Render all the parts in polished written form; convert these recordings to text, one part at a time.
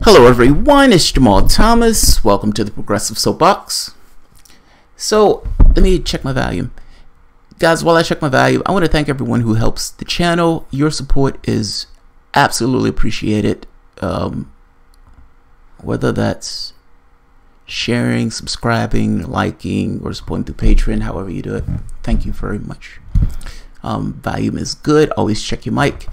Hello everyone, it's Jamal Thomas. Welcome to the Progressive Soapbox. So, let me check my volume. Guys, while I check my volume, I want to thank everyone who helps the channel. Your support is absolutely appreciated. Whether that's sharing, subscribing, liking, or supporting through Patreon, however you do it, thank you very much. Volume is good. Always check your mic.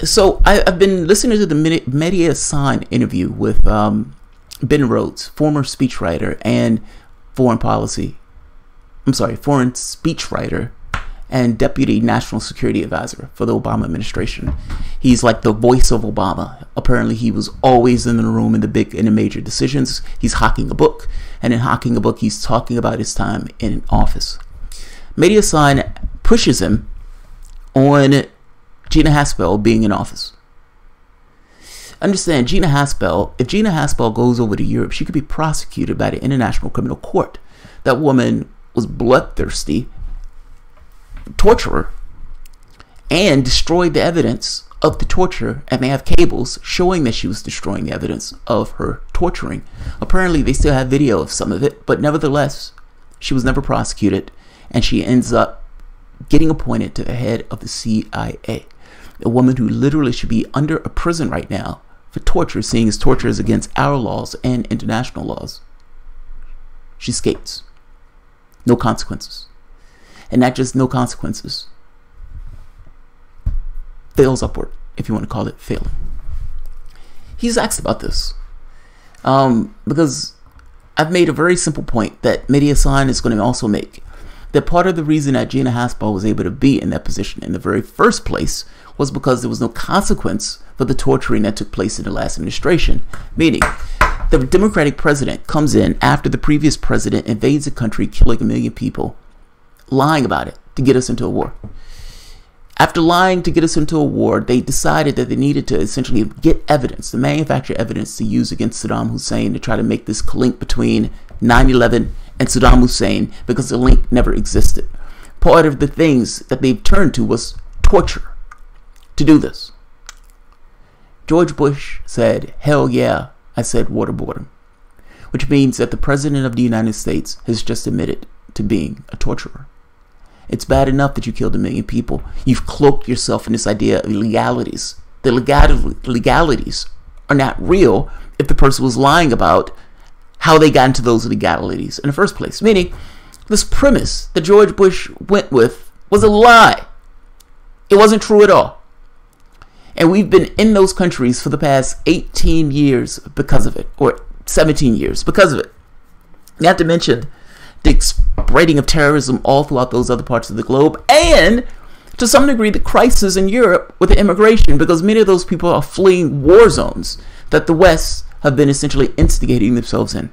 So I've been listening to the Mediasan interview with Ben Rhodes, former speechwriter and foreign speechwriter and deputy national security advisor for the Obama administration. He's like the voice of Obama. Apparently he was always in the room in the major decisions. He's hawking a book, and in hawking a book he's talking about his time in office. Mediasan pushes him on Gina Haspel being in office. Understand, Gina Haspel, if Gina Haspel goes over to Europe, she could be prosecuted by the International Criminal Court. That woman was bloodthirsty, torturer, and destroyed the evidence of the torture, and they have cables showing that she was destroying the evidence of her torturing. Apparently they still have video of some of it, but nevertheless, she was never prosecuted, and she ends up getting appointed to the head of the CIA. A woman who literally should be under a prison right now for torture, seeing as torture is against our laws and international laws. She skates. No consequences. And not just no consequences. Fails upward, if you want to call it failing. He's asked about this. Because I've made a very simple point that Mediasan is going to also make. That part of the reason that Gina Haspel was able to be in that position in the very first place was because there was no consequence for the torturing that took place in the last administration. Meaning, the Democratic president comes in after the previous president invades the country, killing 1 million people, lying about it to get us into a war. After lying to get us into a war, they decided that they needed to essentially get evidence, to manufacture evidence to use against Saddam Hussein to try to make this link between 9/11 and Saddam Hussein, because the link never existed. Part of the things that they turned to was torture to do this. George Bush said, "Hell yeah," I said, "waterboard him," which means that the President of the United States has just admitted to being a torturer. It's bad enough that you killed 1 million people. You've cloaked yourself in this idea of legalities. The legalities are not real if the person was lying about how they got into those legalities in the first place. Meaning, this premise that George Bush went with was a lie. It wasn't true at all. And we've been in those countries for the past 18 years because of it, or 17 years because of it. Not to mention the spreading of terrorism all throughout those other parts of the globe, and to some degree the crisis in Europe with the immigration, because many of those people are fleeing war zones that the West have been essentially instigating themselves in.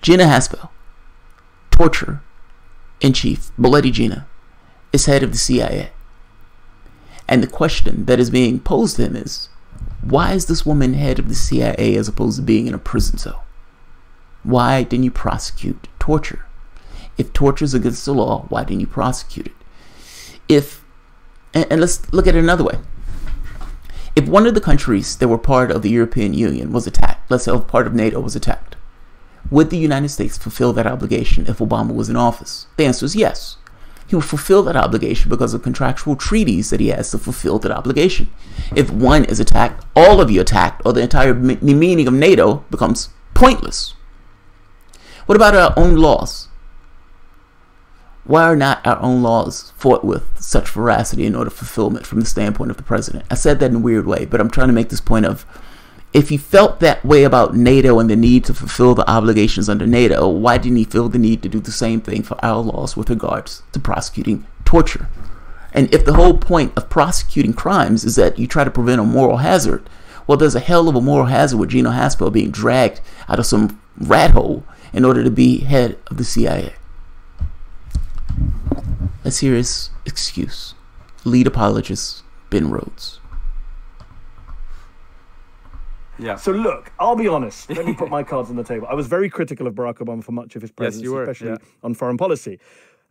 Gina Haspel, torturer in chief, Bloody Gina, is head of the CIA. And the question that is being posed to him is, why is this woman head of the CIA as opposed to being in a prison cell? Why didn't you prosecute torture? If torture is against the law, why didn't you prosecute it? And let's look at it another way. If one of the countries that were part of the European Union was attacked, let's say part of NATO was attacked, would the United States fulfill that obligation if Obama was in office? The answer is yes. He will fulfill that obligation because of contractual treaties that he has to fulfill that obligation. If one is attacked, all of you attacked, or the entire meaning of NATO becomes pointless. What about our own laws? Why are not our own laws fought with such veracity in order fulfillment from the standpoint of the president? I said that in a weird way, but I'm trying to make this point of, if he felt that way about NATO and the need to fulfill the obligations under NATO, why didn't he feel the need to do the same thing for our laws with regards to prosecuting torture? And if the whole point of prosecuting crimes is that you try to prevent a moral hazard, well, there's a hell of a moral hazard with Gina Haspel being dragged out of some rat hole in order to be head of the CIA. Let's hear his excuse. Lead apologist, Ben Rhodes. Yeah. So look, I'll be honest. Let me put my cards on the table. I was very critical of Barack Obama for much of his presidency, especially on foreign policy.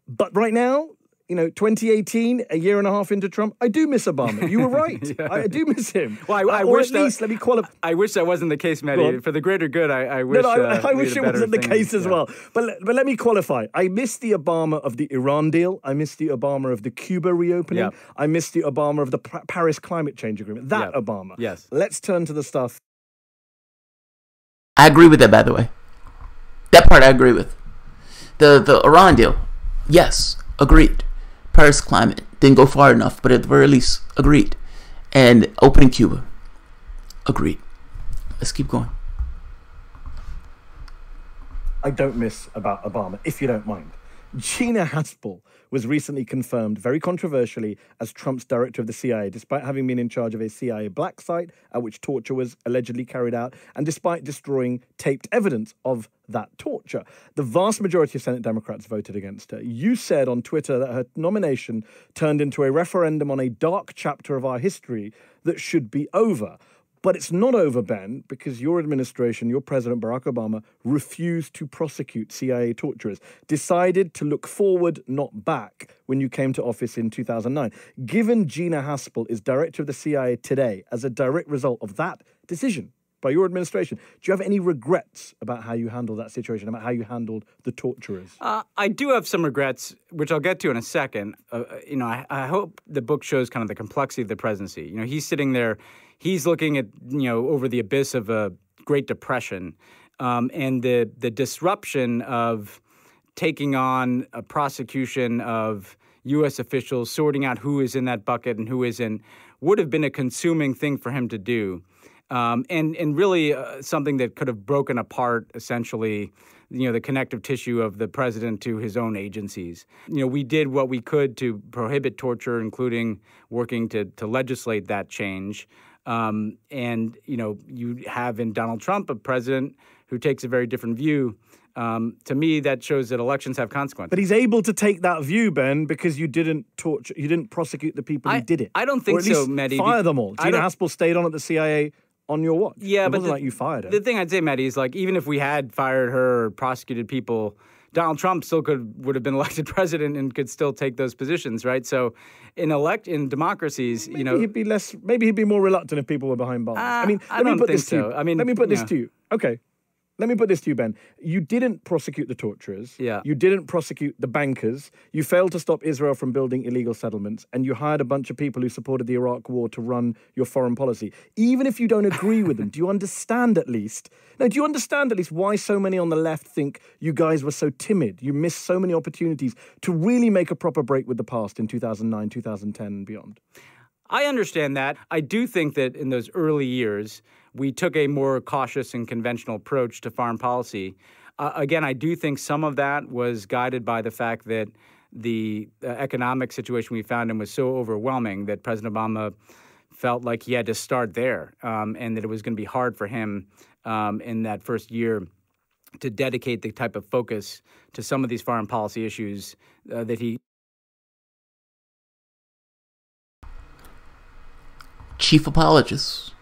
But right now, 2018, a year and a half into Trump, I do miss Obama. You were right. Yeah. I do miss him. Well, I or wish at least, let me qualify. I wish that wasn't the case, Maddie. For the greater good, I wish. I wish it wasn't the case as well. But let me qualify. I miss the Obama of the Iran deal. I miss the Obama of the Cuba reopening. Yep. I miss the Obama of the Paris climate change agreement. That Obama. Yes. Let's turn to the stuff. I agree with that, by the way. That part I agree with. The Iran deal, yes, agreed. Paris climate didn't go far enough, but at the very least, agreed. And opening Cuba, agreed. Let's keep going. I don't miss about Obama, if you don't mind. Gina Haspel was recently confirmed, very controversially, as Trump's director of the CIA, despite having been in charge of a CIA black site at which torture was allegedly carried out, and despite destroying taped evidence of that torture. The vast majority of Senate Democrats voted against her. You said on Twitter that her nomination turned into a referendum on a dark chapter of our history that should be over. But it's not over, Ben, because your administration, your president, Barack Obama, refused to prosecute CIA torturers, decided to look forward, not back, when you came to office in 2009. Given Gina Haspel is director of the CIA today as a direct result of that decision by your administration, do you have any regrets about how you handled that situation, about how you handled the torturers? I do have some regrets, which I'll get to in a second. I hope the book shows kind of the complexity of the presidency. He's sitting there. He's looking at, over the abyss of a Great Depression and the disruption of taking on a prosecution of U.S. officials, sorting out who is in that bucket and who isn't, would have been a consuming thing for him to do. And really something that could have broken apart, essentially, the connective tissue of the president to his own agencies. We did what we could to prohibit torture, including working to legislate that change. You have in Donald Trump a president who takes a very different view. To me, that shows that elections have consequences. But he's able to take that view, Ben, because you didn't torture, you didn't prosecute the people who did it. I don't think or at least so, Mehdi. Fire them all. Gina Haspel stayed on at the CIA on your watch. Yeah, it wasn't like you fired her. The thing I'd say, Mehdi, is even if we had fired her or prosecuted people, Donald Trump still would have been elected president and could still take those positions, right? So in democracies, maybe he'd be more reluctant if people were behind bars. Let me put this to you. Okay. Let me put this to you, Ben. You didn't prosecute the torturers. Yeah. You didn't prosecute the bankers. You failed to stop Israel from building illegal settlements. And you hired a bunch of people who supported the Iraq war to run your foreign policy. Even if you don't agree with them, do you understand at least why so many on the left think you guys were so timid? You missed so many opportunities to really make a proper break with the past in 2009, 2010 and beyond. I understand that. I do think that in those early years, we took a more cautious and conventional approach to foreign policy. Again, I do think some of that was guided by the fact that the economic situation we found in was so overwhelming that President Obama felt like he had to start there and that it was going to be hard for him in that first year to dedicate the type of focus to some of these foreign policy issues that he... Chief apologist.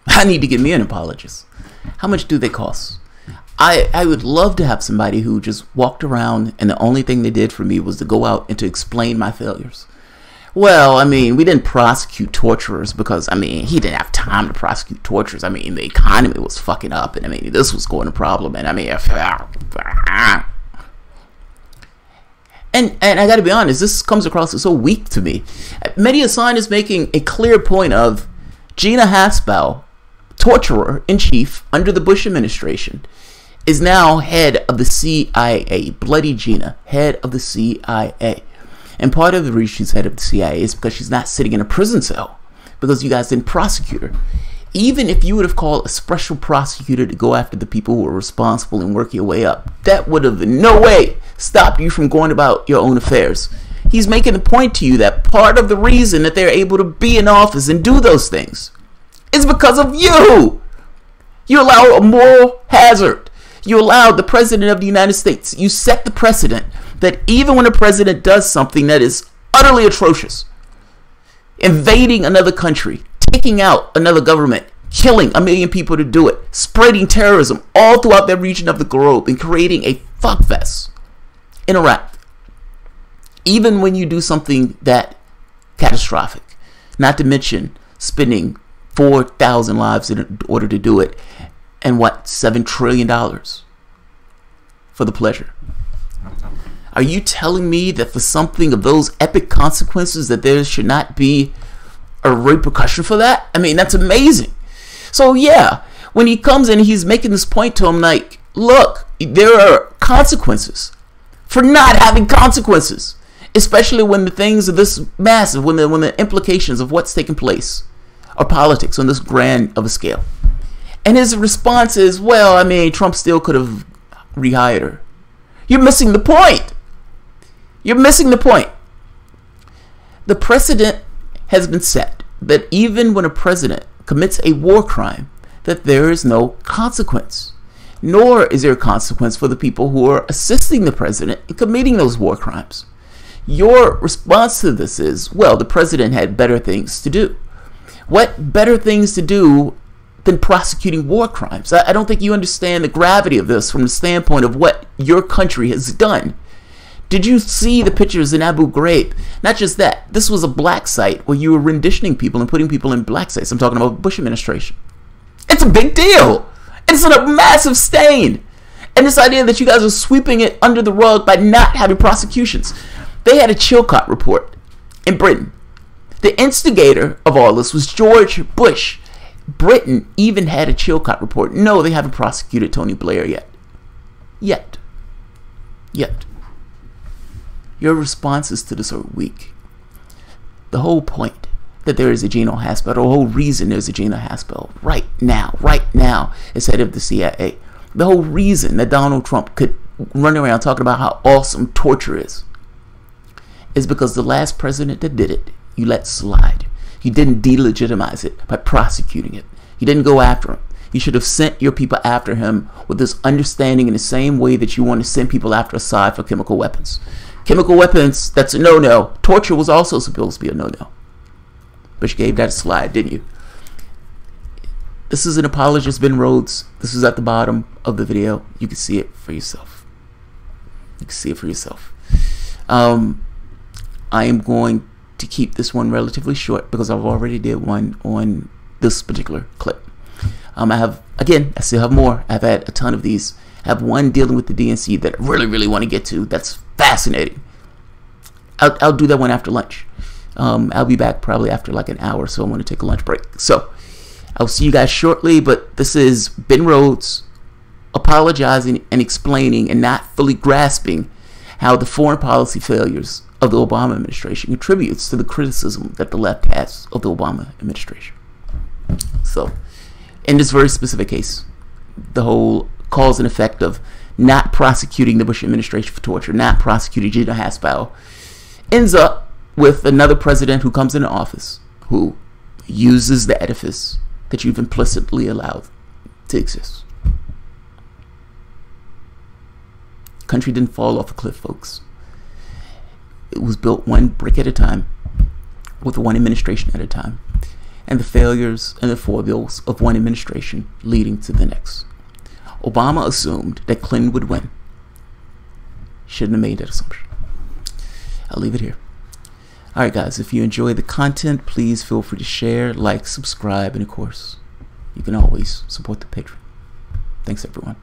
I need to get me an apologist. How much do they cost? I would love to have somebody who just walked around and the only thing they did for me was to go out and to explain my failures. Well, we didn't prosecute torturers because, he didn't have time to prosecute torturers. The economy was fucking up and, this was going to problem. And, And I got to be honest, this comes across as so weak to me. Mehdi Hasan is making a clear point of Gina Haspel, torturer-in-chief under the Bush administration, is now head of the CIA. Bloody Gina, head of the CIA. And part of the reason she's head of the CIA is because she's not sitting in a prison cell because you guys didn't prosecute her. Even if you would have called a special prosecutor to go after the people who were responsible and work your way up, that would have in no way stopped you from going about your own affairs. He's making the point to you that part of the reason that they're able to be in office and do those things is because of you. You allow a moral hazard. You allowed the president of the United States. You set the precedent that even when a president does something that is utterly atrocious, invading another country, taking out another government, killing 1 million people to do it, spreading terrorism all throughout that region of the globe, and creating a fuckfest in Iraq. even when you do something that catastrophic, not to mention spending 4,000 lives in order to do it, and what, $7 trillion for the pleasure. Are you telling me that for something of those epic consequences that there should not be a repercussion for that? I mean, that's amazing. So yeah, when he comes in, he's making this point to him like, look, there are consequences for not having consequences, especially when the things are this massive, when the implications of what's taking place are politics on this grand of a scale. And his response is, well, I mean, Trump still could have rehired her. You're missing the point. You're missing the point. The precedent has been set that even when a president commits a war crime, that there is no consequence. Nor is there a consequence for the people who are assisting the president in committing those war crimes. Your response to this is, well, the president had better things to do. What better things to do than prosecuting war crimes? I don't think you understand the gravity of this from the standpoint of what your country has done. Did you see the pictures in Abu Ghraib? Not just that. This was a black site where you were renditioning people and putting people in black sites. I'm talking about the Bush administration. It's a big deal. It's a massive stain. And this idea that you guys are sweeping it under the rug by not having prosecutions. They had a Chilcot report in Britain. The instigator of all this was George Bush. Britain even had a Chilcot report. No, they haven't prosecuted Tony Blair yet. Yet. Your responses to this are weak. The whole point that there is a Gina Haspel, the whole reason there's a Gina Haspel right now as head of the CIA. The whole reason that Donald Trump could run around talking about how awesome torture is because the last president that did it, you let slide. You didn't delegitimize it by prosecuting it. You didn't go after him. You should have sent your people after him with this understanding in the same way that you want to send people after Assad for chemical weapons. Chemical weapons, that's a no-no. Torture was also supposed to be a no-no. But you gave that a slide, didn't you? This is an apologist, Ben Rhodes. This is at the bottom of the video. You can see it for yourself. I am going to keep this one relatively short because I've already did one on this particular clip. I still have more. I've had a ton of these. I have one dealing with the DNC that I really want to get to. That's fascinating. I'll do that one after lunch. I'll be back probably after like an hour, so I want to take a lunch break. So I'll see you guys shortly, but this is Ben Rhodes apologizing and explaining and not fully grasping how the foreign policy failures of the Obama administration contributes to the criticism that the left has of the Obama administration. So in this very specific case, the whole cause and effect of not prosecuting the Bush administration for torture, not prosecuting Gina Haspel, ends up with another president who comes into office who uses the edifice that you've implicitly allowed to exist. Country didn't fall off a cliff, folks. It was built one brick at a time, with one administration at a time, and the failures and the foibles of one administration leading to the next. Obama assumed that Clinton would win. Shouldn't have made that assumption. I'll leave it here. Alright guys, if you enjoy the content, please feel free to share, like, subscribe, and of course, you can always support the Patreon. Thanks everyone.